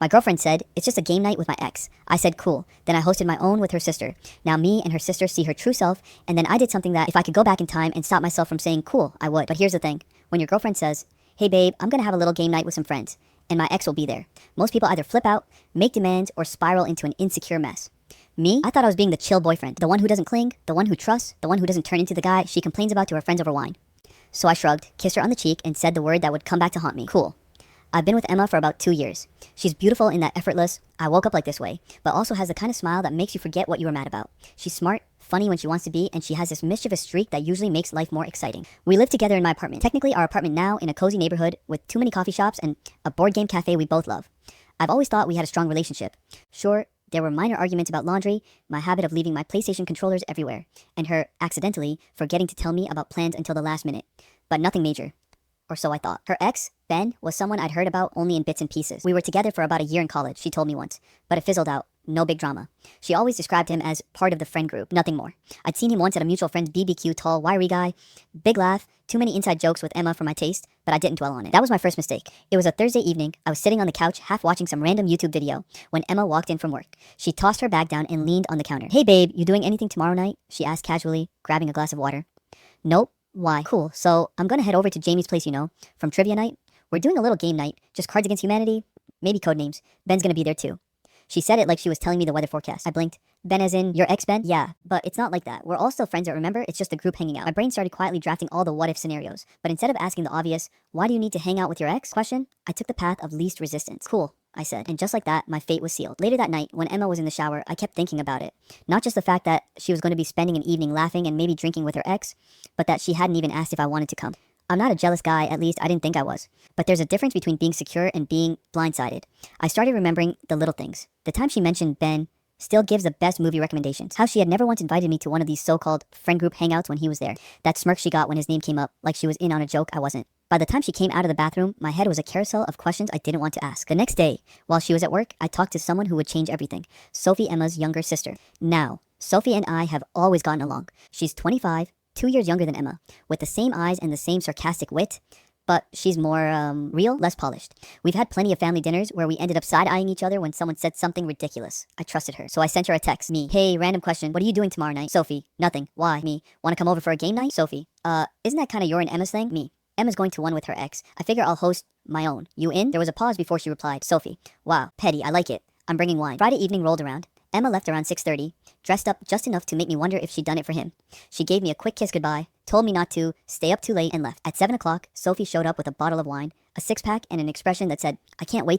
My girlfriend said, it's just a game night with my ex. I said, cool. Then I hosted my own with her sister. Now me and her sister see her true self, and then I did something that if I could go back in time and stop myself from saying cool, I would. But here's the thing. When your girlfriend says, hey babe, I'm gonna have a little game night with some friends, and my ex will be there, most people either flip out, make demands, or spiral into an insecure mess. Me, I thought I was being the chill boyfriend, the one who doesn't cling, the one who trusts, the one who doesn't turn into the guy she complains about to her friends over wine. So I shrugged, kissed her on the cheek, and said the word that would come back to haunt me. Cool. I've been with Emma for about 2 years. She's beautiful in that effortless, I woke up like this way, but also has the kind of smile that makes you forget what you were mad about. She's smart, funny when she wants to be, and she has this mischievous streak that usually makes life more exciting. We live together in my apartment. Technically our apartment now in a cozy neighborhood with too many coffee shops and a board game cafe we both love. I've always thought we had a strong relationship. Sure, there were minor arguments about laundry, my habit of leaving my PlayStation controllers everywhere, and her, accidentally, forgetting to tell me about plans until the last minute. But nothing major. Or so I thought. Her ex, Ben, was someone I'd heard about only in bits and pieces. We were together for about a year in college, she told me once, but it fizzled out. No big drama. She always described him as part of the friend group, nothing more. I'd seen him once at a mutual friend's BBQ, tall, wiry guy, big laugh, too many inside jokes with Emma for my taste, but I didn't dwell on it. That was my first mistake. It was a Thursday evening. I was sitting on the couch, half watching some random YouTube video, when Emma walked in from work. She tossed her bag down and leaned on the counter. Hey babe, you doing anything tomorrow night? She asked casually, grabbing a glass of water. Nope. Why? Cool. So I'm gonna head over to Jamie's place, from trivia night. We're doing a little game night, just Cards Against Humanity, maybe Codenames. Ben's gonna be there too. She said it like she was telling me the weather forecast. I blinked. Ben as in, your ex Ben? Yeah, but it's not like that. We're all still friends, but remember, it's just a group hanging out. My brain started quietly drafting all the what-if scenarios, but instead of asking the obvious, why do you need to hang out with your ex question, I took the path of least resistance. Cool, I said, and just like that, my fate was sealed. Later that night, when Emma was in the shower, I kept thinking about it. Not just the fact that she was going to be spending an evening laughing and maybe drinking with her ex, but that she hadn't even asked if I wanted to come. I'm not a jealous guy, at least I didn't think I was. But there's a difference between being secure and being blindsided. I started remembering the little things. The time she mentioned Ben still gives the best movie recommendations. How she had never once invited me to one of these so-called friend group hangouts when he was there. That smirk she got when his name came up, like she was in on a joke I wasn't. By the time she came out of the bathroom, my head was a carousel of questions I didn't want to ask. The next day, while she was at work, I talked to someone who would change everything. Sophie, Emma's younger sister. Now, Sophie and I have always gotten along. She's 25, 2 years younger than Emma, with the same eyes and the same sarcastic wit, but she's more, real, less polished. We've had plenty of family dinners where we ended up side-eyeing each other when someone said something ridiculous. I trusted her, so I sent her a text. Me, hey, random question, what are you doing tomorrow night? Sophie, nothing. Why? Me, wanna come over for a game night? Sophie, isn't that kinda your and Emma's thing? Me, Emma's going to one with her ex. I figure I'll host my own. You in? There was a pause before she replied. Sophie, wow, petty, I like it. I'm bringing wine. Friday evening rolled around. Emma left around 6:30, dressed up just enough to make me wonder if she'd done it for him. She gave me a quick kiss goodbye, told me not to stay up too late, and left. At 7 o'clock, Sophie showed up with a bottle of wine, a six-pack, and an expression that said, I can't wait to